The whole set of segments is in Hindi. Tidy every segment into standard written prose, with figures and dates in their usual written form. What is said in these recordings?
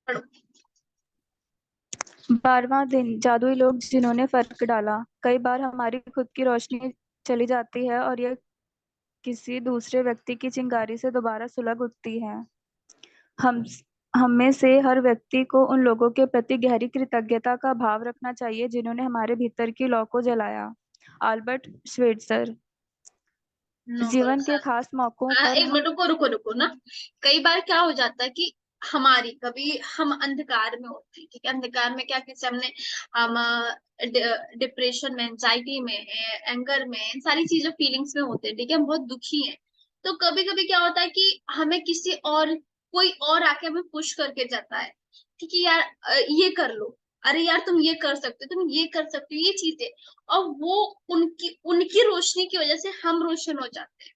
पढ़ो। 12वां दिन, जादुई लोग जिन्होंने फर्क डाला। कई बार हमारी खुद की रोशनी चली जाती है और यह किसी दूसरे व्यक्ति की चिंगारी से दोबारा सुलग उठती है। हम हम में से हर व्यक्ति को उन लोगों के प्रति गहरी कृतज्ञता का भाव रखना चाहिए जिन्होंने हमारे भीतर की लौ को जलाया। आल्बर्ट श्वेट्जर। नोबल जीवन के सर। खास मौकों पर एक हम मिनट, रुको रुको रुको ना। कई बार क्या हो जाता है कि हमारी कभी हम अंधकार में होते हैं, ठीक है, अंधकार में क्या किसी हमने हम डिप्रेशन में, एंजाइटी में, एंगर में, इन सारी चीजों फीलिंग्स में होते हैं, ठीक है, हम बहुत दुखी हैं। तो कभी कभी क्या होता है कि हमें किसी और, कोई और आके हमें पुश करके जाता है, ठीक है यार, ये कर लो, अरे यार तुम ये कर सकते हो, तुम ये कर सकते हो, ये चीजें। और वो उनकी उनकी रोशनी की वजह से हम रोशन हो जाते हैं।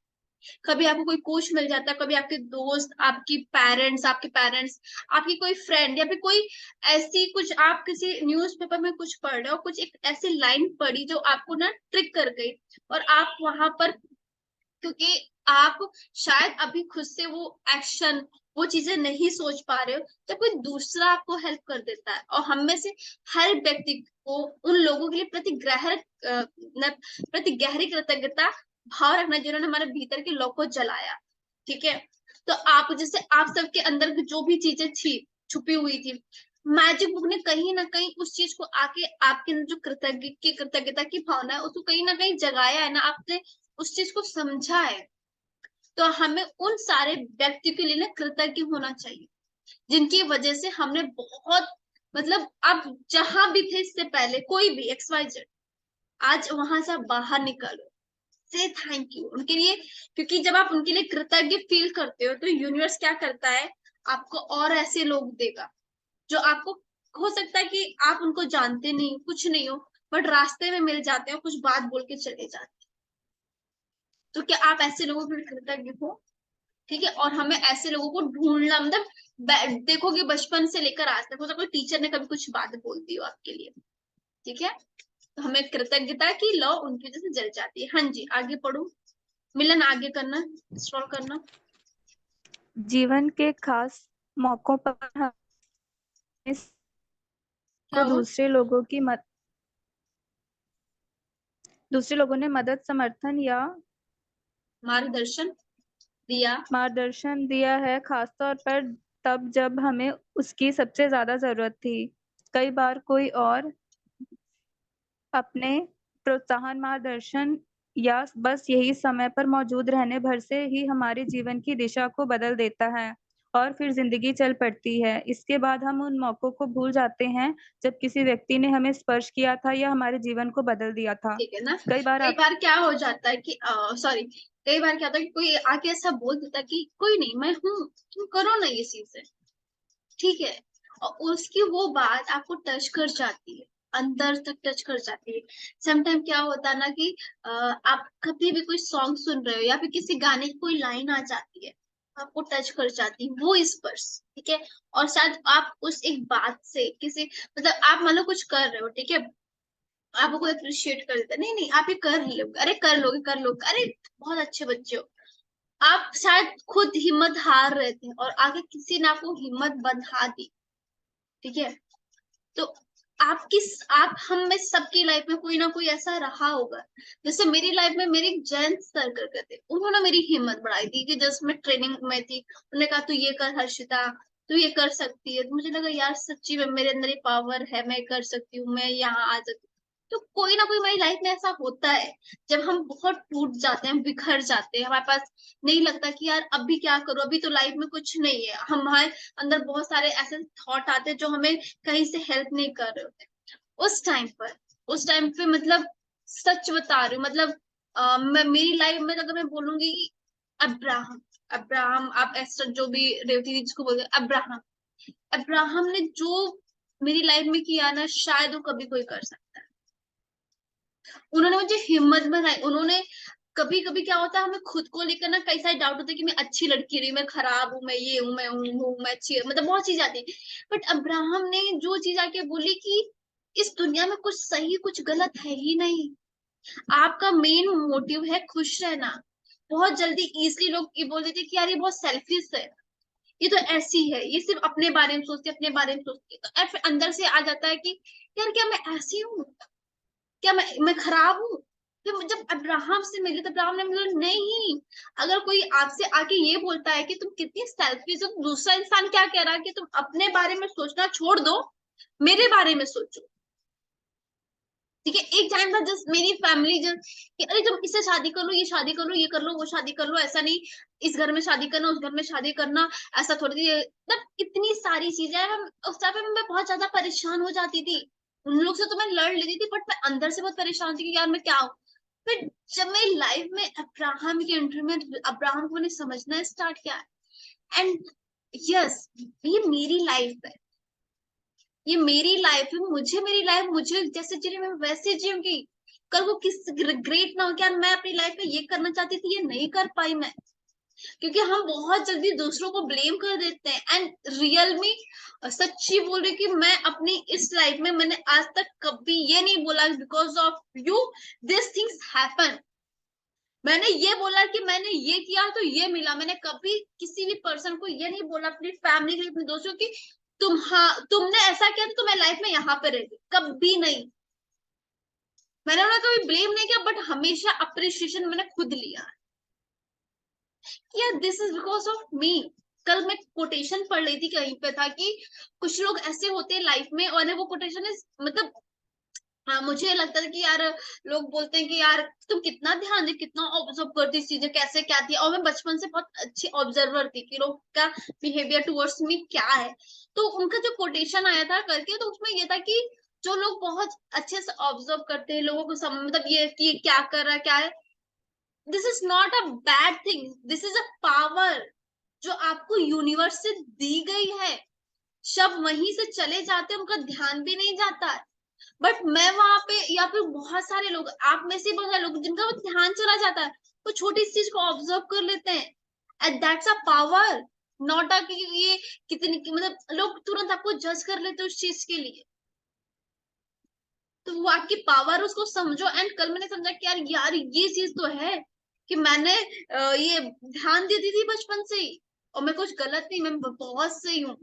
कभी आपको कोई कोच मिल जाता है, कभी आपके दोस्त, आपके पेरेंट्स, आपकी कोई फ्रेंड, या फिर कोई ऐसी कुछ, आप किसी न्यूज़पेपर में कुछ पढ़ रहे हो, कुछ एक ऐसी लाइन पढ़ी जो आपको ना ट्रिक कर गई, और आप वहां पर, क्योंकि आप शायद अभी खुद से वो एक्शन, वो चीजें नहीं सोच पा रहे हो, तो कोई दूसरा आपको हेल्प कर देता है। और हम में से हर व्यक्ति को उन लोगों के लिए प्रति गहरी कृतज्ञता भाव रखना जिन्होंने हमारे भीतर के लौ को जलाया, ठीक है। तो आप जैसे आप सबके अंदर की जो भी चीजें थी, छुपी हुई थी, मैजिक बुक ने कहीं ना कहीं उस चीज को आके आपके अंदर जो कृतज्ञता की भावना है उसको कहीं ना कहीं जगाया है ना, आपने उस चीज को समझा है। तो हमें उन सारे व्यक्ति के लिए ना कृतज्ञ होना चाहिए जिनकी वजह से हमने बहुत, मतलब आप जहां भी थे इससे पहले, कोई भी XYZ, आज वहां से आप बाहर निकलो, से थैंक यू उनके लिए। क्योंकि जब आप उनके लिए कृतज्ञ फील करते हो तो यूनिवर्स क्या करता है, आपको और ऐसे लोग देगा जो आपको, हो सकता है कि आप उनको जानते नहीं हो, कुछ नहीं हो, बट रास्ते में मिल जाते हैं, कुछ बात बोल के चले जाते हैं। तो क्या आप ऐसे लोगों के लिए कृतज्ञ हो? ठीक है, और हमें ऐसे लोगों को ढूंढना, मतलब देखोगे बचपन से लेकर आज तक, हो सकता है कोई टीचर ने कभी कुछ बात बोल दी हो आपके लिए, ठीक है, तो हमें कृतज्ञता की लौ उनकी वजह से जल जाती है। हाँ जी, आगे पढ़ो। मिलन, आगे करना, स्क्रॉल करना। जीवन के खास मौकों पर हम क्या को हुआ? दूसरे लोगों ने मदद, समर्थन या मार्गदर्शन दिया। मार्गदर्शन दिया है, खासतौर पर तब जब हमें उसकी सबसे ज्यादा जरूरत थी। कई बार कोई और अपने प्रोत्साहन, मार्गदर्शन या बस यही समय पर मौजूद रहने भर से ही हमारे जीवन की दिशा को बदल देता है और फिर जिंदगी चल पड़ती है। इसके बाद हम उन मौकों को भूल जाते हैं जब किसी व्यक्ति ने हमें स्पर्श किया था या हमारे जीवन को बदल दिया था। ठीक है ना। कई बार कई आप बार क्या हो जाता है कि सॉरी, कई बार क्या होता है कि कोई आके ऐसा बोल देता है कि कोई नहीं, मैं हूँ, तुम करो ना ये चीजें, ठीक है। और उसकी वो बात आपको टच कर जाती है, अंदर तक टच कर जाती है। समटाइम क्या होता है ना कि आप कभी भी कोई सॉन्ग सुन रहे हो या फिर किसी गाने की कोई लाइन आ जाती है, आपको टच कर जाती है वो स्पर्श, ठीक है। और शायद आप उस एक बात से किसी, मतलब आप मान लो कुछ कर रहे हो, ठीक है, आपको कोई अप्रिशिएट कर देता है, नहीं नहीं आप ये कर लोगे, अरे कर लोगे, कर लोगे, अरे बहुत अच्छे बच्चे हो। आप शायद खुद हिम्मत हार रहे थे और आगे किसी ने आपको हिम्मत बंधा दी, ठीक है। तो आप हम में सबकी लाइफ में कोई ना कोई ऐसा रहा होगा। जैसे मेरी लाइफ में मेरे एक जयंत सर करके थे, उन्होंने मेरी हिम्मत बढ़ाई थी कि जस्ट मैं ट्रेनिंग में थी, उन्होंने कहा तू ये कर हर्षिता, तू ये कर सकती है, तो मुझे लगा यार सच्ची में मेरे अंदर ये पावर है, मैं कर सकती हूँ, मैं यहाँ आ सकती हूँ। तो कोई ना कोई हमारी लाइफ में ऐसा होता है जब हम बहुत टूट जाते हैं, बिखर जाते हैं, हमारे पास नहीं लगता कि यार अभी क्या करूं, अभी तो लाइफ में कुछ नहीं है, हमारे अंदर बहुत सारे ऐसे थॉट आते हैं जो हमें कहीं से हेल्प नहीं कर रहे होते। उस टाइम पे मतलब सच बता रही हूँ, मतलब मैं मेरी लाइफ में अगर मैं बोलूंगी कि अब्राहम, अब्राहम, आप एस्टर जो भी रेवती जी जिसको बोलते हैं, अब्राहम, अब्राहम ने जो मेरी लाइफ में किया ना, शायद वो कभी कोई कर सकता है। उन्होंने मुझे हिम्मत बनाई, उन्होंने, कभी कभी क्या होता है हमें खुद को लेकर ना कई सारे डाउट होते हैं कि मैं अच्छी लड़की रही, मैं खराब हूँ, मैं ये हूँ, मैं अच्छी हूँ, मतलब बहुत चीज आती है। बट अब्राहम ने जो चीज आके बोली कि इस दुनिया में कुछ सही कुछ गलत है ही नहीं, आपका मेन मोटिव है खुश रहना। बहुत जल्दी इजली लोग ये बोल देते हैं कि यार ये बहुत सेल्फिश है, ये तो ऐसी है, ये सिर्फ अपने बारे में सोचती है, अपने बारे में सोचती है। तो फिर अंदर से आ जाता है कि यार क्या मैं ऐसी हूँ, क्या मैं खराब हूँ। फिर जब अब्राहम से मिली तो अब्राहम ने बोला नहीं, अगर कोई आपसे आके ये बोलता है कि तुम कितनी सेल्फिश हो, तो दूसरा इंसान क्या कह रहा है कि तुम अपने बारे में सोचना छोड़ दो, मेरे बारे में सोचो। ठीक है, एक टाइम था जस्ट मेरी फैमिली जस्ट कि अरे तुम इससे शादी कर लो, ये शादी कर लो, ये कर लो, वो शादी कर लो, ऐसा नहीं इस घर में शादी करना, उस घर में शादी करना, ऐसा थोड़ी मतलब इतनी सारी चीजें हम उस टाइम पे मैं बहुत ज्यादा परेशान हो जाती थी। उन लोग से तो मैं लड़ लेती थी, बट मैं अंदर से बहुत परेशान थी कि यार मैं क्या हूँ। फिर जब मेरी लाइफ में अब्राहम की एंट्री में अब्राहम को मैंने समझना स्टार्ट किया, एंड यस, ये मेरी लाइफ है, ये मेरी लाइफ है, मुझे मेरी लाइफ मुझे जैसे जी मैं वैसे जीऊंगी। कल को किस ग्रेट ना हो क्या मैं अपनी लाइफ में ये करना चाहती थी, ये नहीं कर पाई मैं। क्योंकि हम बहुत जल्दी दूसरों को ब्लेम कर देते हैं, एंड रियल में सच्ची बोल रही कि मैं अपनी इस लाइफ में मैंने आज तक कभी ये नहीं बोला because of you this things happen. मैंने ये बोला कि मैंने ये किया तो ये मिला। मैंने कभी किसी भी पर्सन को ये नहीं बोला, अपनी फैमिली के अपने दोस्तों की तुमने ऐसा किया तो तुम्हें लाइफ में यहाँ पे रहेगी, कभी नहीं। मैंने उन्हें कभी ब्लेम नहीं किया, बट हमेशा अप्रिशिएशन मैंने खुद लिया। यार this is because of me. कल मैं कोटेशन पढ़ रही थी, कहीं पे था कि कुछ लोग ऐसे होते हैं लाइफ में, और वो कोटेशन इज मतलब हाँ, मुझे लगता है कि यार लोग बोलते हैं कि यार तुम कितना ध्यान दे, कितना ऑब्जर्व करती चीजें कैसे क्या थी, और मैं बचपन से बहुत अच्छी ऑब्जर्वर थी कि लोग का बिहेवियर टुवर्ड्स मी क्या है। तो उनका जो कोटेशन आया था करके, तो उसमें ये था कि जो लोग बहुत अच्छे से ऑब्जर्व करते हैं लोगों को मतलब ये कि ये क्या कर रहा है क्या है, this is not a bad thing, this is a power जो आपको यूनिवर्स से दी गई है। शब वहीं से चले जाते हैं, उनका ध्यान भी नहीं जाता है। बट मैं वहां पे या फिर बहुत सारे लोग, आप में से बहुत सारे लोग जिनका वो ध्यान चला जाता है, वो छोटी सी चीज को ऑब्जर्व कर लेते हैं, and that's a power. Not a कि ये कितनी मतलब लोग तुरंत आपको जज कर लेते हैं उस चीज के लिए। तो वो आपकी पावर, उसको समझो। एंड कल मैंने समझा कि यार यार ये चीज तो है कि मैंने ये ध्यान देती थी बचपन से ही, और मैं कुछ गलत नहीं, मैं बहुत सही हूँ।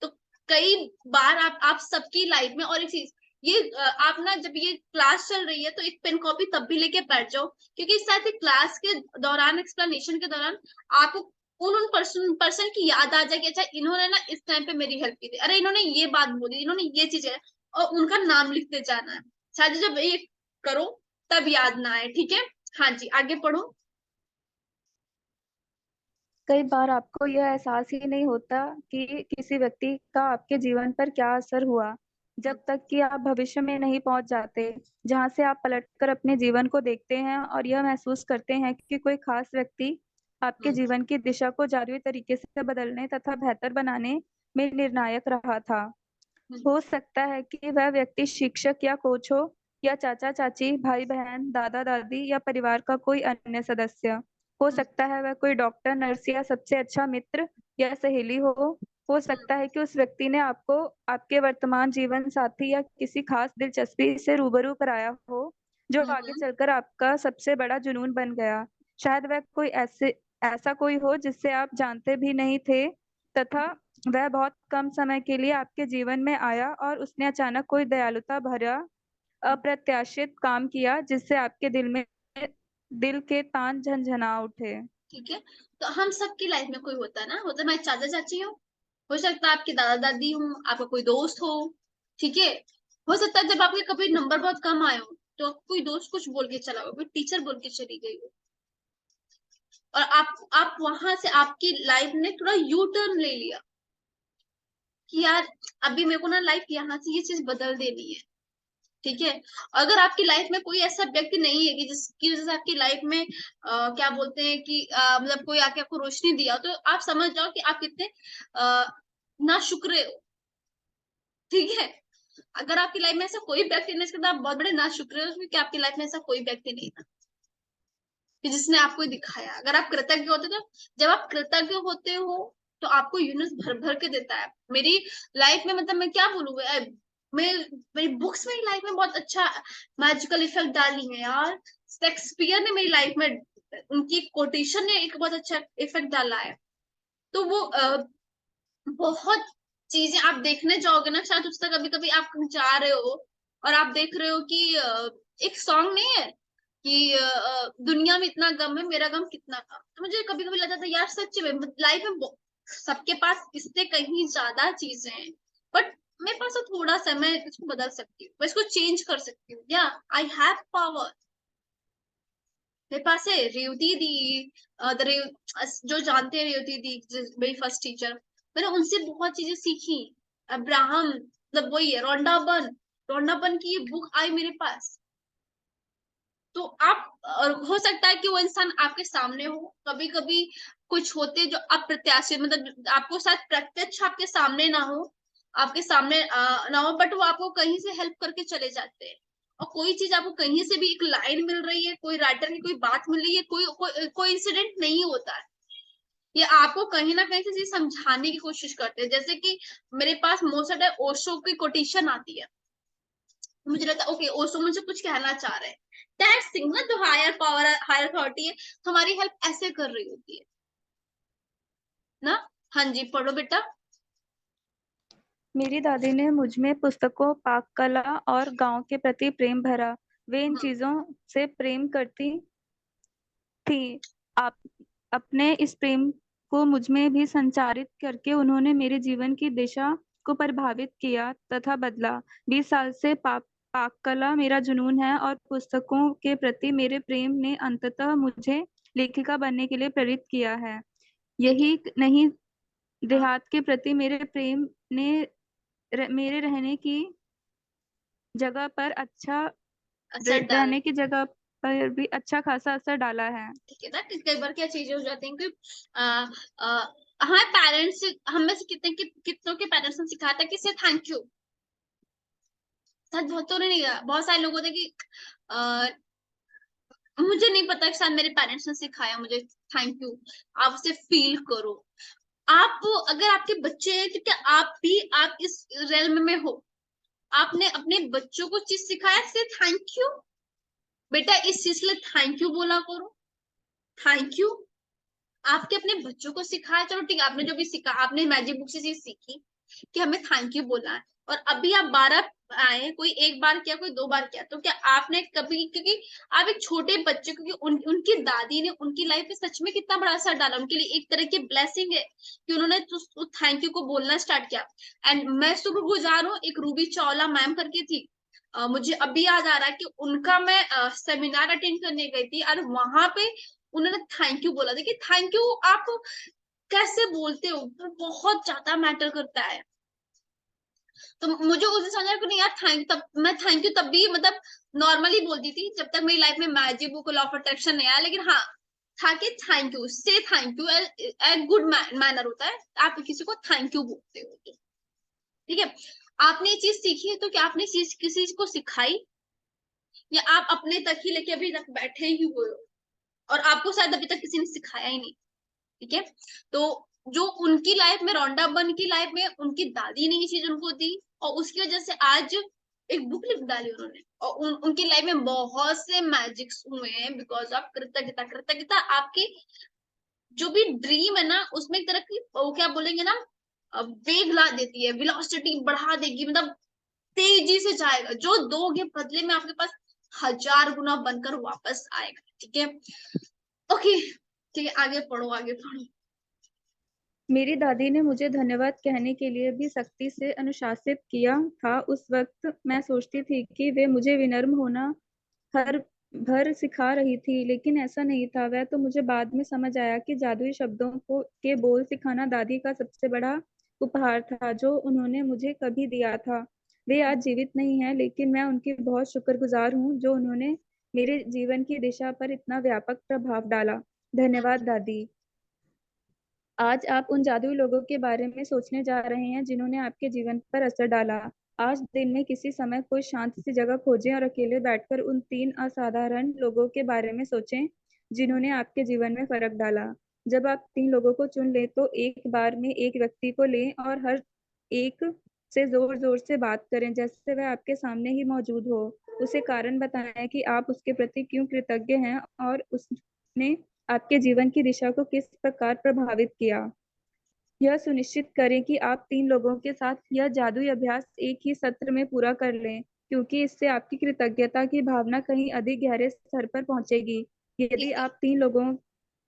तो कई बार आप सबकी लाइफ में, और एक चीज ये आप ना जब ये क्लास चल रही है तो एक पेन कॉपी तब भी लेके बैठ जाओ, क्योंकि शायद क्लास के दौरान एक्सप्लेनेशन के दौरान आपको उन पर्सन की याद आ जाए कि अच्छा इन्होंने ना इस टाइम पे मेरी हेल्प की थी, अरे इन्होंने ये बात बोली, इन्होंने ये चीज है, और उनका नाम लिखते जाना है। शायद जब ये करो तब याद ना आए। ठीक है, हाँ जी आगे पढ़ो। कई बार आपको यह एहसास ही नहीं होता कि किसी व्यक्ति का आपके जीवन पर क्या असर हुआ, जब तक कि आप भविष्य में नहीं पहुंच जाते, जहां से आप पलटकर अपने जीवन को देखते हैं और यह महसूस करते हैं कि कोई खास व्यक्ति आपके हम्म, जीवन की दिशा को जादुई तरीके से बदलने तथा बेहतर बनाने में निर्णायक रहा था। हम्म, हो सकता है कि वह व्यक्ति शिक्षक या कोच हो, या चाचा चाची, भाई बहन, दादा दादी, या परिवार का कोई अन्य सदस्य। हो हम्म, सकता है वह कोई डॉक्टर, नर्स, या सबसे अच्छा मित्र या सहेली हो सकता है कि उस व्यक्ति ने आपको आपके वर्तमान जीवन साथी या किसी खास दिलचस्पी से रूबरू कराया हो, जो आगे हम्म, चलकर आपका सबसे बड़ा जुनून बन गया। शायद वह कोई ऐसा कोई हो जिससे आप जानते भी नहीं थे, तथा वह बहुत कम समय के लिए आपके जीवन में आया और उसने अचानक कोई दयालुता भरा अप्रत्याशित काम किया जिससे आपके दिल के तान झंझना उठे। ठीक है। तो हम सबकी लाइफ में कोई होता है ना, होता है मैं चाचा चाची हूँ, हो सकता है आपके दादा दादी हूँ, आपका कोई दोस्त हो। ठीक है, हो सकता है जब आपके कभी नंबर बहुत कम आए हो तो कोई दोस्त कुछ बोल के चला गया, कोई टीचर बोल के चली गई हो, और आप वहां से आपकी लाइफ ने थोड़ा यू टर्न ले लिया कि यार अभी मेरे को ना लाइफ यहाँ से ये चीज बदल देनी है। ठीक है, अगर आपकी लाइफ में कोई ऐसा व्यक्ति नहीं है कि जिसकी वजह से आपकी लाइफ में क्या बोलते हैं कि मतलब कोई आके आपको रोशनी दिया, तो आप समझ जाओ कि आप कितने ना शुक्र हो। ठीक है, अगर आपकी लाइफ में ऐसा कोई व्यक्ति नहीं, इसके आप बहुत बड़े ना शुक्र हो कि आपकी लाइफ में ऐसा कोई व्यक्ति नहीं था कि जिसने आपको दिखाया। अगर आप कृतज्ञ होते, तो जब आप कृतज्ञ होते हो तो आपको यूनिवर्स भर भर के देता है। मेरी लाइफ में मतलब मैं क्या बोलूँ, मैं मेरी बुक्स मेरी लाइफ में बहुत अच्छा मैजिकल इफेक्ट डाली है यार। शेक्सपियर ने मेरी लाइफ में, उनकी कोटेशन ने एक बहुत अच्छा इफेक्ट डाला है। तो वो बहुत चीजें आप देखने जाओगे ना, शायद उससे कभी कभी आप जा रहे हो और आप देख रहे हो कि एक सॉन्ग नहीं है कि दुनिया में इतना गम है, मेरा गम कितना कम। तो मुझे कभी कभी लगता था यार सच में लाइफ में सबके पास इससे कहीं ज्यादा चीजें हैं, बट मेरे पास तो थोड़ा सा, मैं इसको बदल सकती हूँ, मैं इसको चेंज कर सकती हूँ, या आई हैव पावर। मेरे पास है रेवती दी, जो जानते हैं रेवती दी, मेरी फर्स्ट टीचर, मैंने उनसे बहुत चीजें सीखी। अब्राहम, मतलब वही है रोंडा बन की ये बुक आई मेरे पास। तो आप, और हो सकता है कि वो इंसान आपके सामने हो, कभी कभी कुछ होते जो अप्रत्याशित, मतलब आपको शायद प्रत्यक्ष आपके सामने ना हो, आपके सामने ना हो, बट वो आपको कहीं से हेल्प करके चले जाते हैं। और कोई चीज आपको कहीं से भी एक लाइन मिल रही है, कोई राइटर की कोई बात मिल रही है, कोई इंसिडेंट नहीं होता है, ये आपको कहीं ना कहीं से चीज समझाने की कोशिश करते हैं। जैसे कि मेरे पास मोस्ट ऑफ टाइम ओशो की कोटेशन आती है, मुझे लगता है ओके ओशो मुझे कुछ कहना चाह रहे हैं, दैट थिंग ना, जो हायर पावर हायर अथॉरिटी है, हमारी हेल्प ऐसे कर रही होती है ना। हाँ जी, पढ़ो बेटा। मेरी दादी ने मुझ में पुस्तकों, पाक कला और गांव के प्रति प्रेम भरा। वे इन हम्म, चीजों से प्रेम करती थी। आप अपने इस प्रेम को मुझ में भी संचारित करके उन्होंने मेरे जीवन की दिशा को प्रभावित किया तथा बदला। 20 साल से पाक कला मेरा जुनून है और पुस्तकों के प्रति मेरे प्रेम ने अंततः मुझे लेखिका बनने के लिए प्रेरित किया है। ठीक है। यही नहीं, हाँ, देहात के प्रति मेरे प्रेम ने मेरे असर डाल, रहने की जगह पर भी अच्छा खासा असर डाला है। ठीक है ना, कि कई बार क्या चीजें हो जाती हैं कि आ, आ, हमारे पेरेंट्स, हम में से कितनों के पेरेंट्स ने सिखाया था कि से थैंक यू। सच बहुतों ने नहीं कहा, बहुत सारे लोग होते हैं कि आ, मुझे नहीं पता कि शायद मेरे पेरेंट्स ने सिखाया मुझे थैंक यू, आप उसे फील करो। आप, अगर आपके बच्चे हैं तो क्या आप भी आप इस रेलम में हो, आपने अपने बच्चों को चीज सिखाया से थैंक यू, बेटा इस चीज के लिए थैंक यू बोला करो, थैंक यू। आपके अपने बच्चों को सिखाया, चलो ठीक है, आपने जो भी सीखा, आपने मैजिक बुक से चीज सीखी कि हमें थैंक यू बोलना है, और अभी आप 12 आए, कोई एक बार किया, कोई 2 बार किया, तो क्या आपने कभी, क्योंकि आप एक छोटे बच्चे, क्योंकि उनकी दादी ने उनकी लाइफ में सच में कितना बड़ा असर डाला, उनके लिए एक तरह की ब्लेसिंग है कि उन्होंने तो थैंक यू को बोलना स्टार्ट किया। एंड मैं शुक्रगुजार हूँ, एक रूबी चावला मैम करके थी, मुझे अभी याद आ रहा है कि उनका मैं सेमिनार अटेंड करने गई थी, और वहां पे उन्होंने थैंक यू बोला। देखिए थैंक यू आप कैसे बोलते हो वो बहुत ज्यादा मैटर करता है। तो मुझे उस दिन समझ आया कि नहीं यार, तब मैं थैंक यू तब भी मतलब नॉर्मली बोलती थी जब तक मेरी लाइफ में magic book law of attraction नहीं आया, लेकिन हाँ था कि थैंक यू से thank U a good manner होता है, आप किसी को थैंक यू बोलते हो तो। ठीक है, आपने ये चीज सीखी है तो क्या आपने चीज किसी को सिखाई, या आप अपने तक ही लेके अभी तक बैठे ही हुए हो, और आपको शायद अभी तक किसी ने सिखाया ही नहीं। ठीक है, तो जो उनकी लाइफ में, रोंडा बन की लाइफ में उनकी दादी ने ये चीज उनको दी, और उसकी वजह से आज एक बुक लिख डाली उन्होंने, और उनकी लाइफ में बहुत से मैजिक्स हुए हैं बिकॉज ऑफ कृतज्ञता। कृतज्ञता आपकी जो भी ड्रीम है ना, उसमें एक तरह की वो क्या बोलेंगे ना, वेग ला देती है, वेलोसिटी बढ़ा देगी, मतलब तेजी से जाएगा, जो दोगे बदले में आपके पास 1000 गुना बनकर वापस आएगा। ठीक है, ओके, ठीक है, आगे पढ़ो आगे पढ़ो। मेरी दादी ने मुझे धन्यवाद कहने के लिए भी सख्ती से अनुशासित किया था। उस वक्त मैं सोचती थी कि वे मुझे विनम्र होना हर भर सिखा रही थी, लेकिन ऐसा नहीं था। वह तो मुझे बाद में समझ आया कि जादुई शब्दों को के बोल सिखाना दादी का सबसे बड़ा उपहार था जो उन्होंने मुझे कभी दिया था। वे आज जीवित नहीं है, लेकिन मैं उनकी बहुत शुक्रगुजार हूँ जो उन्होंने मेरे जीवन की दिशा पर इतना व्यापक प्रभाव डाला। धन्यवाद दादी। आज आप उन जादुई लोगों के बारे में सोचने जा रहे हैं जिन्होंने आपके जीवन पर असर डाला। आज दिन में किसी समय कोई शांत सी जगह खोजें और अकेले बैठकर उन 3 असाधारण लोगों के बारे में सोचें जिन्होंने आपके जीवन में फर्क डाला। जब आप 3 लोगों को चुन लें तो एक बार में एक व्यक्ति को लें और हर एक से जोर जोर से बात करें जैसे वह आपके सामने ही मौजूद हो। उसे कारण बताएं कि आप उसके प्रति क्यों कृतज्ञ हैं और उसने आपके जीवन की दिशा को किस प्रकार प्रभावित किया। यह सुनिश्चित करें कि आप 3 लोगों के साथ यह जादुई अभ्यास एक ही सत्र में पूरा कर लें, क्योंकि इससे आपकी कृतज्ञता की भावना कहीं अधिक गहरे स्तर पर पहुंचेगी। यदि ठीक है। आप 3 लोगों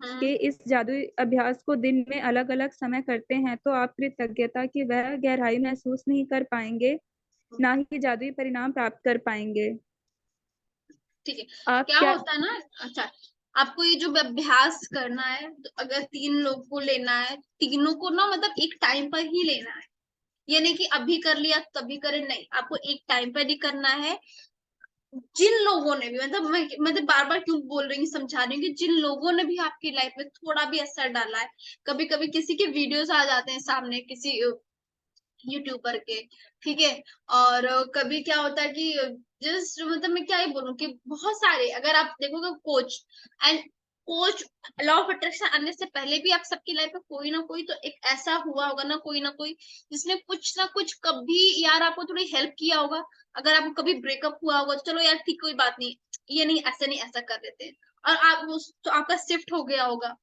के हम्म। इस जादुई अभ्यास को दिन में अलग-अलग समय करते हैं, तो आप कृतज्ञता की वह गहराई महसूस नहीं कर पाएंगे, ना ही जादुई परिणाम प्राप्त कर पाएंगे। ठीक है। आप क्या क्या होता है ना, अच्छा, आपको ये जो अभ्यास करना है, तो अगर 3 लोग को लेना है, तीनों को ना मतलब एक टाइम पर ही लेना है। ये नहीं कि अभी कर लिया तभी करे, नहीं, आपको एक टाइम पर ही करना है। जिन लोगों ने भी, मतलब मैं मतलब बार बार क्यों बोल रही हूँ, समझा रही हूँ कि जिन लोगों ने भी आपकी लाइफ में थोड़ा भी असर डाला है, कभी कभी किसी के वीडियोस आ जाते हैं सामने, किसी यूट्यूबर के, ठीक है। और कभी क्या होता है कि जस्ट मतलब मैं क्या ही बोलूं कि बहुत सारे, अगर आप देखोगे coach and coach, law of attraction आने से पहले भी आप सबकी लाइफ में कोई ना कोई तो एक ऐसा हुआ होगा ना कोई जिसने कुछ ना कुछ कभी यार आपको थोड़ी हेल्प किया होगा। अगर आपको कभी ब्रेकअप हुआ होगा तो चलो यार ठीक, कोई बात नहीं, ये नहीं ऐसा नहीं ऐसा कर देते हैं, और आप उस तो आपका शिफ्ट हो गया होगा।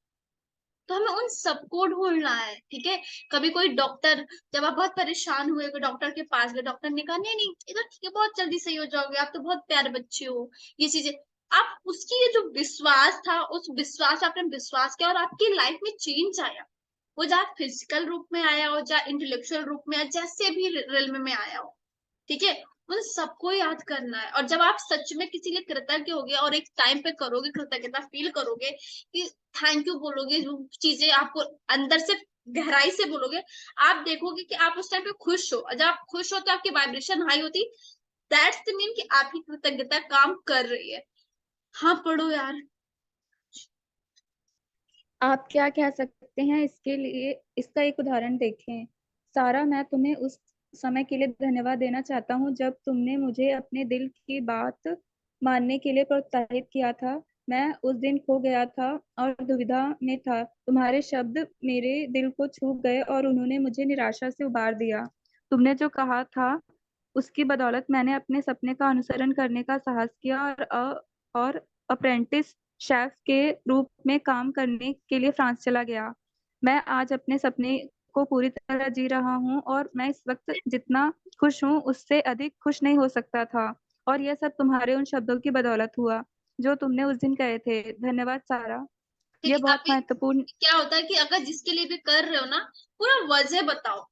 तो हमें उन सबको ढूंढना है, ठीक है। कभी कोई डॉक्टर, जब आप बहुत परेशान हुए, कोई डॉक्टर के पास गए, डॉक्टर ने कहा नहीं नहीं ये तो ठीक है, बहुत जल्दी सही हो जाओगे, आप तो बहुत प्यारे बच्चे हो, ये चीजें, आप उसकी ये जो विश्वास था, उस विश्वास आपने विश्वास किया और आपकी लाइफ में चेंज आया। वो चाहे फिजिकल रूप में आया हो, चाहे इंटेलेक्चुअल रूप में, जैसे भी रिल्म में आया हो, ठीक है। उन सबको याद करना है, और जब आप सच में किसी लिए कृतज्ञ होगे और एक टाइम पे करोगे, कृतज्ञता फील करोगे कि थैंक यू बोलोगे, जो चीजें आपको अंदर से गहराई से बोलोगे, आप देखोगे कि आप उस टाइम पे खुश हो, और जब आप खुश हो तो आपकी वाइब्रेशन हाई होती, दैट्स द मीन कि आपकी कृतज्ञता काम कर रही है। हाँ, पढ़ो यार। आप क्या कह सकते हैं इसके लिए? इसका एक उदाहरण देखें। सारा, मैं तुम्हें उस समय के लिए धन्यवाद देना चाहता हूँ जब तुमने मुझे अपने दिल की बात मानने के लिए प्रोत्साहित किया था। मैं उस दिन खो गया था और दुविधा में था। तुम्हारे शब्द मेरे दिल को छू गए और उन्होंने मुझे निराशा से उबार दिया। तुमने जो कहा था उसकी बदौलत मैंने अपने सपने का अनुसरण करने का साहस किया और अप्रेंटिस शेफ के रूप में काम करने के लिए फ्रांस चला गया। मैं आज अपने सपने को पूरी तरह जी रहा हूँ और मैं इस वक्त जितना खुश हूँ उससे अधिक खुश नहीं हो सकता था। और यह सब तुम्हारे उन शब्दों की बदौलत हुआ जो तुमने उस दिन कहे थे। धन्यवाद सारा। ठीक यह है। बहुत आप महत्वपूर्ण। क्या होता है कि अगर जिसके लिए भी कर रहे हो ना, पूरा वजह बताओ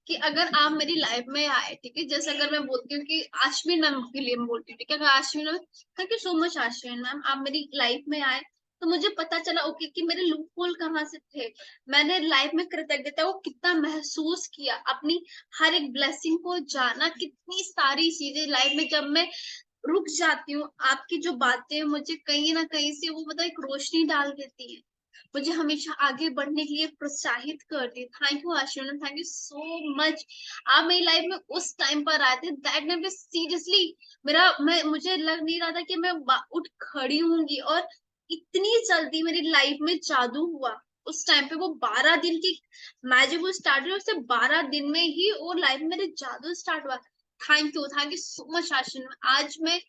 कि अगर आप मेरी लाइफ में आए, ठीक है, जैसे अगर मैं बोलती हूँ कि अश्विन मैम के लिए मैं बोलती हूँ, ठीक है, अगर Ashwin ma'am, thank you so much Ashwin ma'am, आप मेरी लाइफ में आए, तो मुझे पता चला ओके कि मेरे लूप होल कहाँ से थे। मैंने लाइफ में कृतज्ञता को कितना महसूस किया, अपनी हर एक ब्लेसिंग को जाना, कितनी सारी चीजें लाइफ में जब मैं रुक जाती हूँ, आपकी जो बातें मुझे कहीं ना कहीं से वो मतलब एक रोशनी डाल देती है, मुझे हमेशा आगे बढ़ने के लिए प्रोत्साहित करती है। थैंक यू आशीर्वाद, थैंक यू सो मच। आप मेरी लाइफ में उस टाइम पर आए थे, दैट में सीरियसली मेरा मैं मुझे लग नहीं रहा था कि मैं उठ खड़ी होंगी, और इतनी जल्दी मेरी लाइफ में जादू हुआ। उस टाइम पे वो 12 दिन की मैजिक वो स्टार्ट हुई, उससे 12 दिन में ही वो लाइफ में मेरे जादू स्टार्ट हुआ। थैंक यू सो मच आशीर्वाद। आज मैं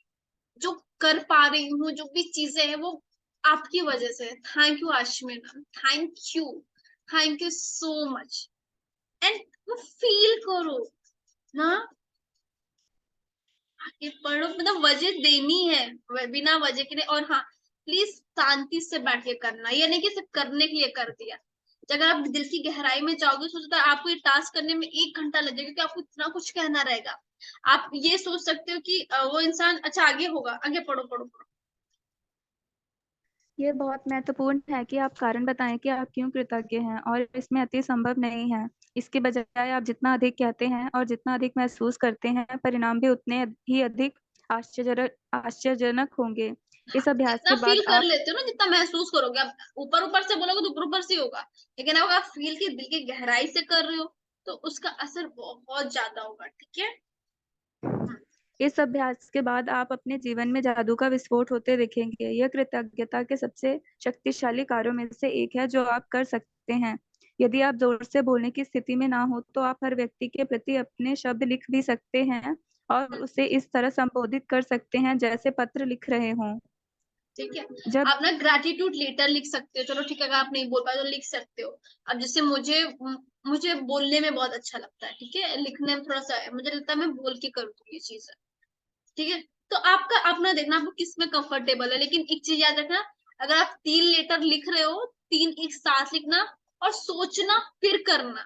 जो कर पा रही हूँ, जो भी चीजें हैं, वो आपकी वजह से। Thank you Ashmi ma'am, thank you so much. And वो फील करो ना, आगे पढ़ो, मतलब वजह देनी है, बिना वजह के नहीं। और हाँ, प्लीज शांति से बैठ के करना, ये नहीं कि सिर्फ करने के लिए कर दिया। अगर आप दिल की गहराई में जाओगे, सोचता है आपको ये टास्क करने में 1 घंटा लगेगा, क्योंकि आपको इतना कुछ कहना रहेगा। आप ये सोच सकते हो कि वो इंसान अच्छा आगे होगा, आगे पढ़ो पढ़ो पढ़ो। ये बहुत महत्वपूर्ण है कि आप कारण बताएं कि आप क्यों कृतज्ञ हैं, और इसमें अति संभव नहीं है। इसके बजाय आप जितना अधिक कहते हैं और जितना अधिक महसूस करते हैं, परिणाम भी उतने ही अधिक आश्चर्यजनक होंगे। इस अभ्यास जितना के फील बाद कर आप लेते हो ना, जितना महसूस करोगे, आप ऊपर ऊपर से बोलोगे तो ऊपर ऊपर से होगा, लेकिन अगर आप फील की दिल की गहराई से कर रहे हो, तो उसका असर बहुत ज्यादा होगा, ठीक है। इस अभ्यास के बाद आप अपने जीवन में जादू का विस्फोट होते देखेंगे। यह कृतज्ञता के सबसे शक्तिशाली कार्यों में से एक है जो आप कर सकते हैं। यदि आप जोर से बोलने की स्थिति में ना हो तो आप हर व्यक्ति के प्रति अपने शब्द लिख भी सकते हैं और उसे इस तरह संबोधित कर सकते हैं जैसे पत्र लिख रहे हों। ठीक है। जब आप ना ग्रेटिट्यूड लेटर लिख सकते हो, चलो ठीक है, अगर आप नहीं बोल पाए तो लिख सकते हो। अब जैसे मुझे मुझे बोलने में बहुत अच्छा लगता है, ठीक है, लिखने में थोड़ा सा है, मुझे लगता है मैं बोल के करूँ ये चीज, ठीक है। तो आपका अपना देखना आपको किस में कंफर्टेबल है, लेकिन एक चीज याद रखना, अगर आप 3 लेटर लिख रहे हो, 3 एक साथ लिखना और सोचना फिर करना,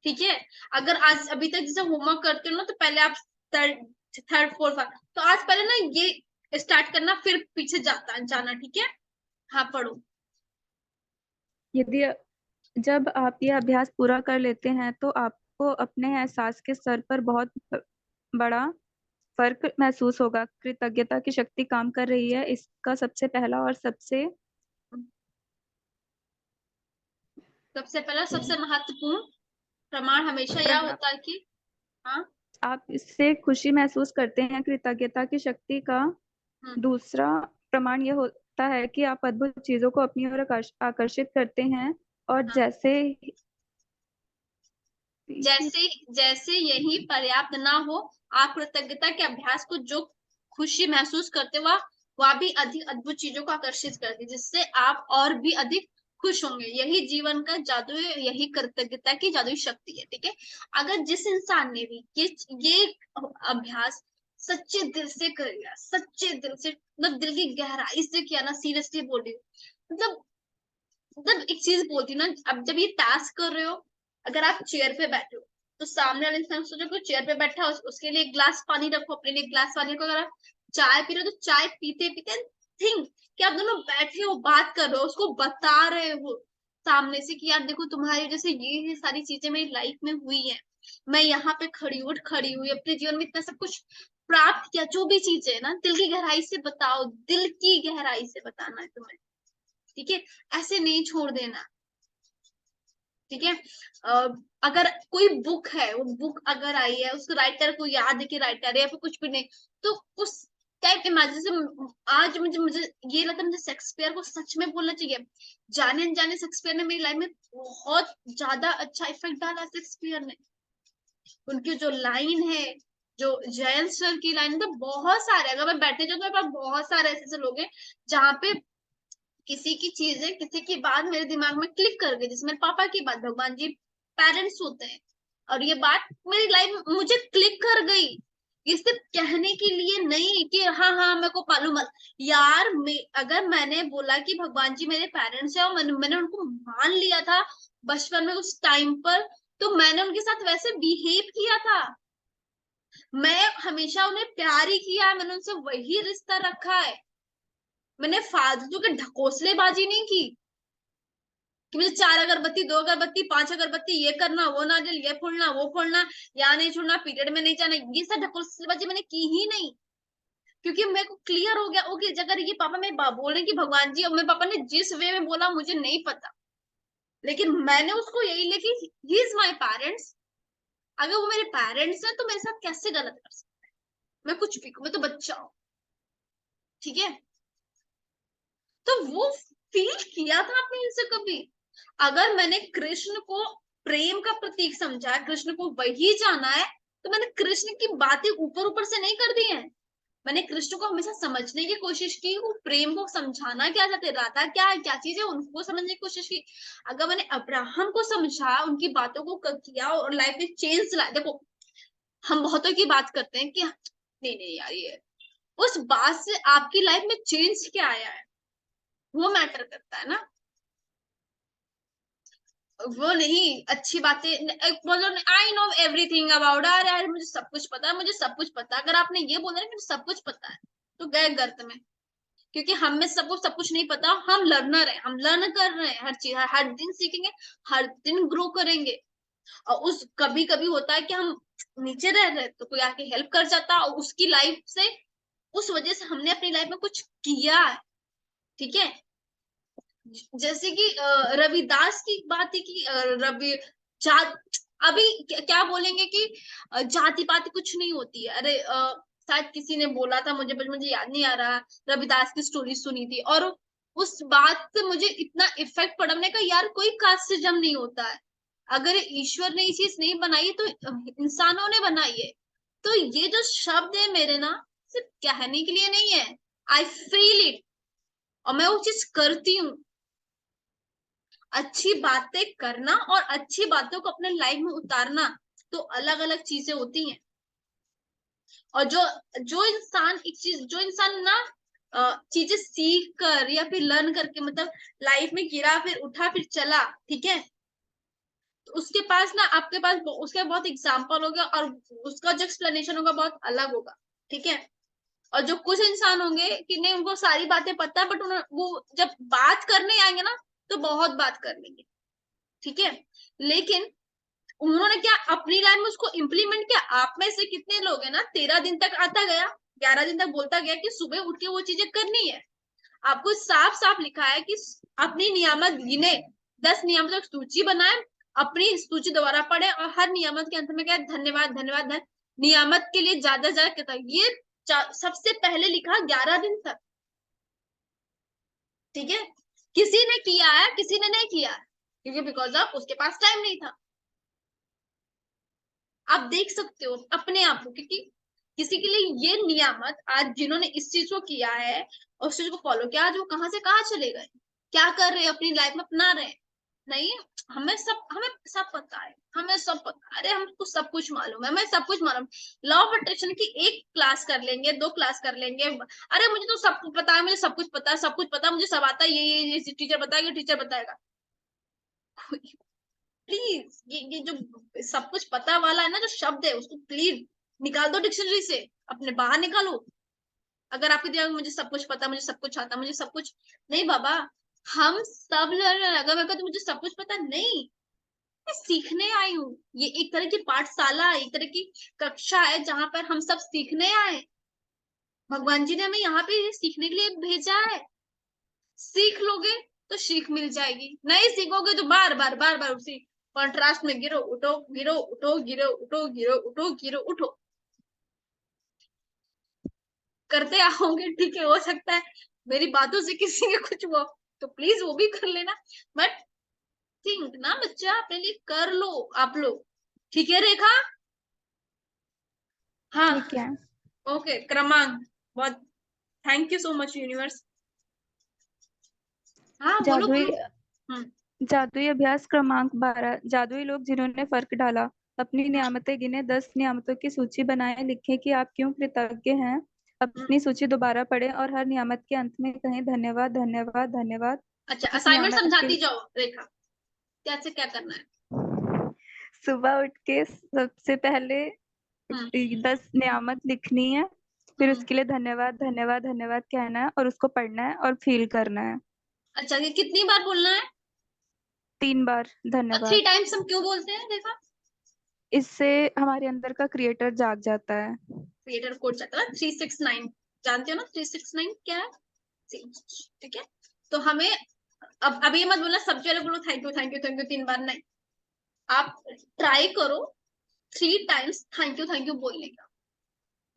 ठीक है। अगर आज अभी तक जैसे होमवर्क करते हो ना, तो पहले आप थर्ड थर्ड फोर्थ, तो आज पहले ना ये स्टार्ट करना, फिर पीछे जाना, ठीक है। हाँ, पढ़ो। यदि जब आप ये अभ्यास पूरा कर लेते हैं तो आपको अपने एहसास के स्तर पर बहुत बड़ा फर्क महसूस होगा। कृतज्ञता की शक्ति काम कर रही है। इसका सबसे पहला और सबसे सबसे पहला सबसे महत्वपूर्ण प्रमाण हमेशा यह प्रभाव होता है कि, हाँ, आप इससे खुशी महसूस करते हैं। कृतज्ञता की शक्ति का हम्म, दूसरा प्रमाण यह होता है कि आप अद्भुत चीजों को अपनी ओर आकर्षित करते हैं और हाँ। जैसे जैसे जैसे यही पर्याप्त ना हो, आप कृतज्ञता के अभ्यास को जो खुशी महसूस करते हो, वह भी अधिक अद्भुत चीजों को आकर्षित करती है, जिससे आप और भी अधिक खुश होंगे। यही जीवन का जादू है, यही कृतज्ञता की जादुई शक्ति है, ठीक है। अगर जिस इंसान ने भी ये अभ्यास सच्चे दिल से करेगा, सच्चे दिल से, मतलब दिल की गहराई से किया ना, सीरियसली बोल रही हूँ, मतलब एक चीज बोलती हूँ ना, अब जब ये टास्क कर रहे हो, अगर आप चेयर पे बैठे हो, तो सामने वाले इंसान सोचो कि चेयर पे बैठा हो, उसके लिए एक ग्लास पानी रखो, अपने लिए एक ग्लास पानी रखो। अगर आप चाय पी रहे हो, तो चाय पीते पीते थिंक कि आप दोनों बैठे हो, बात कर रहे हो, उसको बता रहे हो सामने से कि यार देखो, तुम्हारी वजह से ये सारी चीजें मेरी लाइफ में हुई है, मैं यहाँ पे खड़ी हुई अपने जीवन में इतना सब कुछ प्राप्त किया। जो भी चीजें है ना, दिल की गहराई से बताओ, दिल की गहराई से बताना है तुम्हें, ठीक है। ऐसे नहीं छोड़ देना, ठीक है। अगर कोई बुक है, वो बुक अगर आई है, उसको राइटर को याद है कि राइटर है, या फिर कुछ भी नहीं, तो उस टाइप इमेजिन से, आज मुझे मुझे ये लगता है, मुझे शेक्सपियर को सच में बोलना चाहिए। जाने अनजाने शेक्सपियर ने मेरी लाइफ में बहुत ज्यादा अच्छा इफेक्ट डाला। शेक्सपियर ने, उनकी जो लाइन है, जो जयंत सर की लाइन, तो बहुत सारे, अगर मैं बैठे जाऊँ तो मेरे पास बहुत सारे ऐसे ऐसे लोग हैं जहाँ पे किसी की चीजें, किसी की बात मेरे दिमाग में क्लिक कर गई, जैसे मेरे पापा की बात, भगवान जी पेरेंट्स होते हैं, और ये बात मेरी लाइफ में मुझे क्लिक कर गई। ये सिर्फ कहने के लिए नहीं कि हाँ हाँ मेरे को मालूम है यार, अगर मैंने बोला कि भगवान जी मेरे पेरेंट्स है, और मैंने उनको मान लिया था बचपन में उस टाइम पर, तो मैंने उनके साथ वैसे बिहेव किया था। मैं हमेशा उन्हें प्यार ही किया है, मैंने उनसे वही रिश्ता रखा है। मैंने फालतू के ढकोसलेबाजी नहीं की कि मुझे 4 अगरबत्ती, 2 अगरबत्ती, 5 अगरबत्ती, ये करना, वो नारियल, ये फोड़ना, वो फोड़ना, यहाँ नहीं छोड़ना, पीरियड में नहीं जाना, ये सब ढकोसलेबाजी मैंने की ही नहीं। क्योंकि मेरे को क्लियर हो गया, ओके, अगर ये पापा मेरे बोल रहे कि भगवान जी, और मेरे पापा ने जिस वे में बोला मुझे नहीं पता, लेकिन मैंने उसको यही लेके, ही इज माई पेरेंट्स, अगर वो मेरे पेरेंट्स हैं तो मेरे साथ कैसे गलत कर सकते हैं, मैं कुछ भी, मैं तो बच्चा हूँ, ठीक है। तो वो फील किया था आपने इनसे कभी? अगर मैंने कृष्ण को प्रेम का प्रतीक समझा, कृष्ण को वही जाना है, तो मैंने कृष्ण की बातें ऊपर ऊपर से नहीं कर दी है। मैंने कृष्ण को हमेशा समझने की कोशिश की, वो प्रेम को समझाना क्या चाहते, राधा क्या है, क्या चीज है, उनको समझने की कोशिश की। अगर मैंने अब्राहम को समझा, उनकी बातों को किया और लाइफ में चेंज लाया, देखो हम बहुतों की बात करते हैं कि नहीं नहीं यार, ये उस बात से आपकी लाइफ में चेंज क्या आया है, वो मैटर करता है ना। वो नहीं अच्छी बातें, बोलो आई नो एवरीथिंग अबाउट, अरे यार मुझे सब कुछ पता है, मुझे सब कुछ पता है। अगर आपने ये बोला ना मुझे सब कुछ पता है, तो गए गर्त में। क्योंकि हम में सबको सब कुछ नहीं पता, हम लर्नर है, हम लर्न कर रहे हैं हर चीज, हर दिन सीखेंगे, हर दिन ग्रो करेंगे। और उस कभी कभी होता है कि हम नीचे रह रहे तो कोई आके हेल्प कर जाता, और उसकी लाइफ से, उस वजह से हमने अपनी लाइफ में कुछ किया है, ठीक है। जैसे कि रविदास की बात है कि रवि जात, अभी क्या बोलेंगे कि जाति पाति कुछ नहीं होती है, अरे शायद किसी ने बोला था, मुझे याद नहीं आ रहा, रविदास की स्टोरी सुनी थी, और उस बात से मुझे इतना इफेक्ट पड़ा, मैंने कहा यार कोई कास्टिज्म नहीं होता है, अगर ईश्वर ने ये चीज नहीं बनाई तो इंसानों ने बनाई है। तो ये जो शब्द है मेरे ना, सिर्फ कहने के लिए नहीं है, आई फील इट, और मैं वो चीज करती हूँ। अच्छी बातें करना और अच्छी बातों को अपने लाइफ में उतारना तो अलग अलग चीजें होती हैं। और जो जो इंसान एक चीज जो इंसान ना चीजें सीख कर या फिर लर्न करके मतलब लाइफ में गिरा फिर उठा फिर चला, ठीक है, तो उसके पास ना आपके पास उसके बहुत एग्जाम्पल होगा और उसका जो एक्सप्लेनेशन होगा बहुत अलग होगा, ठीक है। और जो कुछ इंसान होंगे कि नहीं उनको सारी बातें पता है बट उन्हें वो जब बात करने आएंगे ना तो बहुत बात कर लेंगे, ठीक है। लेकिन उन्होंने क्या अपनी लाइफ में उसको इम्प्लीमेंट किया। आप में से कितने लोग हैं ना 13 दिन तक आता गया, 11 दिन तक बोलता गया कि सुबह उठ के वो चीजें करनी है। आपको साफ साफ लिखा है कि अपनी नियामत गिने, 10 नियामतों की सूची बनाए, अपनी सूची दोबारा पढ़े और हर नियामत के अंत में क्या धन्यवाद धन्यवाद नियामत के लिए ज्यादा ज्यादा कहता ये सबसे पहले लिखा 11 दिन तक, ठीक है। किसी ने किया है किसी ने नहीं किया क्योंकि बिकॉज ऑफ उसके पास टाइम नहीं था। आप देख सकते हो अपने आप को, क्योंकि किसी के लिए ये नियामत आज जिन्होंने इस चीज को किया है और उस चीज को फॉलो किया आज वो कहां से कहां चले गए, क्या कर रहे हैं अपनी लाइफ में अपना रहे हैं। नहीं, हमें सब पता है, हमें सब पता, अरे हमको सब कुछ मालूम है, हमें सब कुछ मालूम। लॉ ऑफ अट्रैक्शन की एक क्लास कर लेंगे, 2 क्लास कर लेंगे, अरे मुझे तो सब कुछ पता है, मुझे सब कुछ पता है, सब कुछ पता है, मुझे सब आता है, ये टीचर बताएगा, टीचर बताएगा। प्लीज ये जो सब कुछ पता वाला है ना जो शब्द है उसको प्लीज निकाल दो डिक्शनरी से, अपने बाहर निकालो। अगर आपके दिमाग में मुझे सब कुछ पता, मुझे सब कुछ आता, मुझे सब कुछ, नहीं बाबा, हम सब लर्नर, अगर मैं तो मुझे सब कुछ पता नहीं, मैं सीखने आई हूँ। ये एक तरह की पाठशाला, एक तरह की कक्षा है जहां पर हम सब सीखने आए। भगवान जी ने हमें यहाँ पे सीखने के लिए भेजा है। सीख लोगे तो सीख मिल जाएगी, नहीं सीखोगे तो बार बार बार बार उसी कॉन्ट्रास्ट में गिरो उठो गिरो उठो गिरो उठो गिरो उठो गिरो उठो करते आओगे, ठीक है। हो सकता है मेरी बातों से किसी के कुछ वो तो प्लीज वो भी कर लेना, बट थिंक ना बच्चा अपने लिए कर लो आप लोग, ठीक है रेखा। हाँ, ठीक है। ओके क्रमांक, बहुत thank you so much universe. हाँ बोलो जादुई बोलो। हम्म जादुई अभ्यास क्रमांक 12। जादुई लोग जिन्होंने फर्क डाला, अपनी नियामतें गिने, 10 नियामतों की सूची बनाए, लिखें कि आप क्यों कृतज्ञ हैं। अपनी सूची दोबारा पढ़ें और हर नियामत के अंत में कहें धन्यवाद धन्यवाद धन्यवाद। अच्छा, इस असाइनमेंट नियामत के समझाती जाओ रेखा, कैसे क्या करना है। सुबह उठ के सबसे पहले हम्म 10 नियामत लिखनी है, फिर हम्म उसके लिए धन्यवाद धन्यवाद धन्यवाद कहना है और उसको पढ़ना है और फील करना है अच्छा, ये कितनी बार बोलना है 3 बार और 3 धन्यवाद। टाइम्स हम क्यों बोलते हैं रेखा। इससे हमारे अंदर का क्रिएटर जाग जाता है। क्रिएटर कोड चैप्टर 369, जानते हो ना 369 क्या है, ठीक है। तो हमें अब ये मत बोलना सब जगह बोलो thank you thank you thank you 3 बार, नहीं। आप ट्राई करो 3 टाइम्स थैंक यू बोलने का,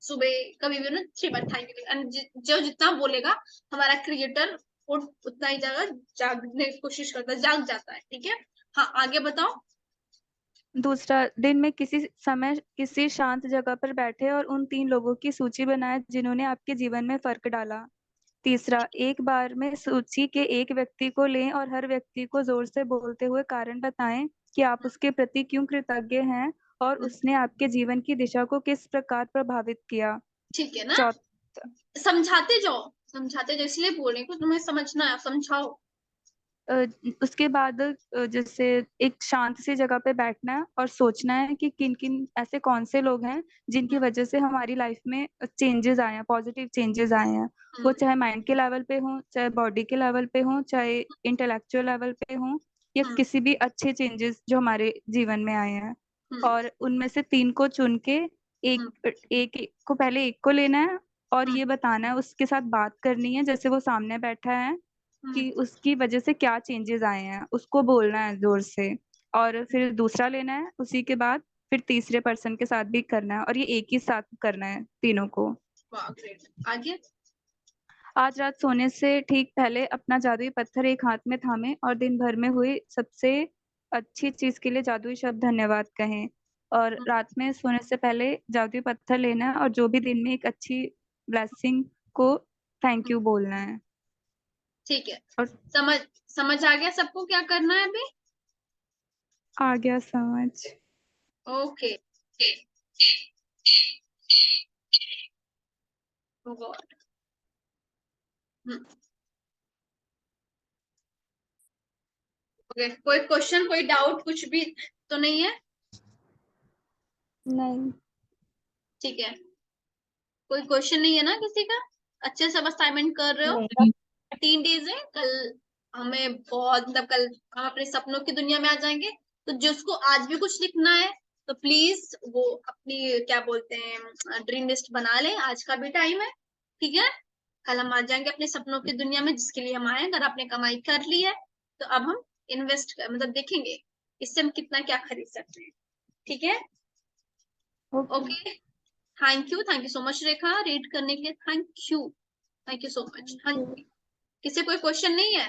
सुबह कभी भी ना 3 बार थैंक यू, एंड जो जितना बोलेगा हमारा क्रिएटर उतना ही ज्यादा जागने की कोशिश करता है, जाग जाता है, ठीक है। हाँ आगे बताओ। दूसरा, दिन में किसी समय किसी शांत जगह पर बैठे और उन 3 लोगों की सूची बनाए जिन्होंने आपके जीवन में फर्क डाला। तीसरा, एक बार में सूची के एक व्यक्ति को लें और हर व्यक्ति को जोर से बोलते हुए कारण बताएं कि आप उसके प्रति क्यों कृतज्ञ हैं और उसने आपके जीवन की दिशा को किस प्रकार प्रभावित किया। ठीक है ना, चौथा, समझाते जाओ इसलिए बोल रही हूँ तुम्हें समझना है, समझाओ। उसके बाद जैसे एक शांत सी जगह पे बैठना है और सोचना है कि किन किन ऐसे कौन से लोग हैं जिनकी वजह से हमारी लाइफ में चेंजेस आए हैं, पॉजिटिव चेंजेस आए हैं। वो चाहे माइंड के लेवल पे हो, चाहे बॉडी के लेवल पे हो, चाहे इंटेलेक्चुअल लेवल पे हो, या किसी भी अच्छे चेंजेस जो हमारे जीवन में आए हैं। और उनमें से 3 को चुन के एक को पहले एक को लेना है और ये बताना है, उसके साथ बात करनी है जैसे वो सामने बैठा है कि उसकी वजह से क्या चेंजेस आए हैं, उसको बोलना है जोर से। और फिर दूसरा लेना है, उसी के बाद फिर तीसरे पर्सन के साथ भी करना है और ये एक ही साथ करना है तीनों को। आगे। आज रात सोने से ठीक पहले अपना जादुई पत्थर एक हाथ में थामें और दिन भर में हुई सबसे अच्छी चीज के लिए जादुई शब्द धन्यवाद कहें। और रात में सोने से पहले जादुई पत्थर लेना है और जो भी दिन में एक अच्छी ब्लेसिंग को थैंक यू बोलना है। ठीक है, और समझ आ गया सबको क्या करना है अभी? आ गया समझ। ओके। Oh God. ओके, कोई क्वेश्चन, कोई डाउट, कुछ भी तो नहीं है? नहीं। ठीक है, कोई क्वेश्चन नहीं है ना किसी का? अच्छे से असाइनमेंट कर रहे हो? नहीं, 3 डेज है, कल हमें बहुत, मतलब कल हम अपने सपनों की दुनिया में आ जाएंगे। तो जिसको आज भी कुछ लिखना है तो प्लीज वो अपनी क्या बोलते हैं ड्रीम लिस्ट बना ले, आज का भी टाइम है। ठीक है, कल हम आ जाएंगे अपने सपनों की दुनिया में जिसके लिए हम आए। अगर आपने कमाई कर ली है तो अब हम मतलब देखेंगे इससे हम कितना क्या खरीद सकते हैं। ठीक है, okay. Okay. Thank you so much Rekha, read करने के लिए थैंक यू सो मच। हाँ जी, किसी कोई क्वेश्चन नहीं है?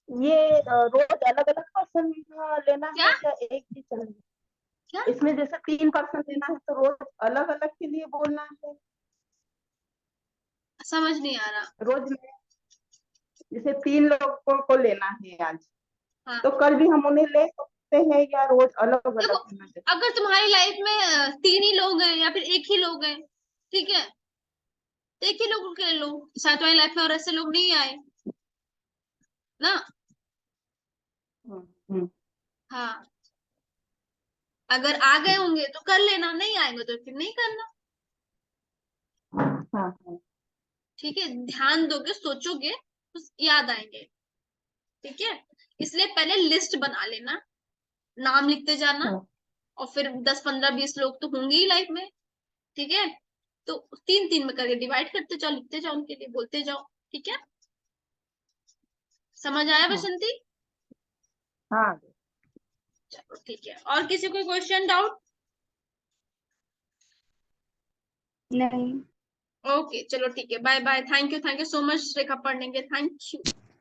ये रोज अलग अलग पर्सन लेना क्या है या एक ही चलेगा? क्या इसमें जैसे 3% लेना है तो रोज अलग अलग के लिए बोलना है? समझ नहीं आ रहा। रोज में जैसे 3 लोगों को लेना है आज, हाँ, तो कल भी हम उन्हें ले सकते हैं या रोज अलग अलग देखो लेना है? अगर तुम्हारी लाइफ में 3 ही लोग हैं या फिर एक ही लोग हैं, ठीक है, तो एक ही लोग के ले लो। शायद तुम्हारी लाइफ में और ऐसे लोग नहीं आए ना। हम्म, हाँ, अगर आ गए होंगे तो कर लेना, नहीं आएंगे तो फिर नहीं करना। हाँ हाँ ठीक है, ध्यान दोगे, सोचोगे तो याद आएंगे। ठीक है, इसलिए पहले लिस्ट बना लेना, नाम लिखते जाना, हाँ और फिर 10 15 20 लोग तो होंगे ही लाइफ में। ठीक है, तो 3 3 में करके डिवाइड करते जाओ, लिखते जाओ, उनके लिए बोलते जाओ। ठीक है, समझ आया हाँ बसंती? हाँ। चलो ठीक है, और किसी को क्वेश्चन, डाउट? नहीं। ओके चलो ठीक है, bye bye. Thank you so much Rekha पढ़ने के, thank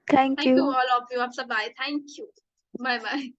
thank you you. All of you, आप सब आए, थैंक यू, बाय बाय।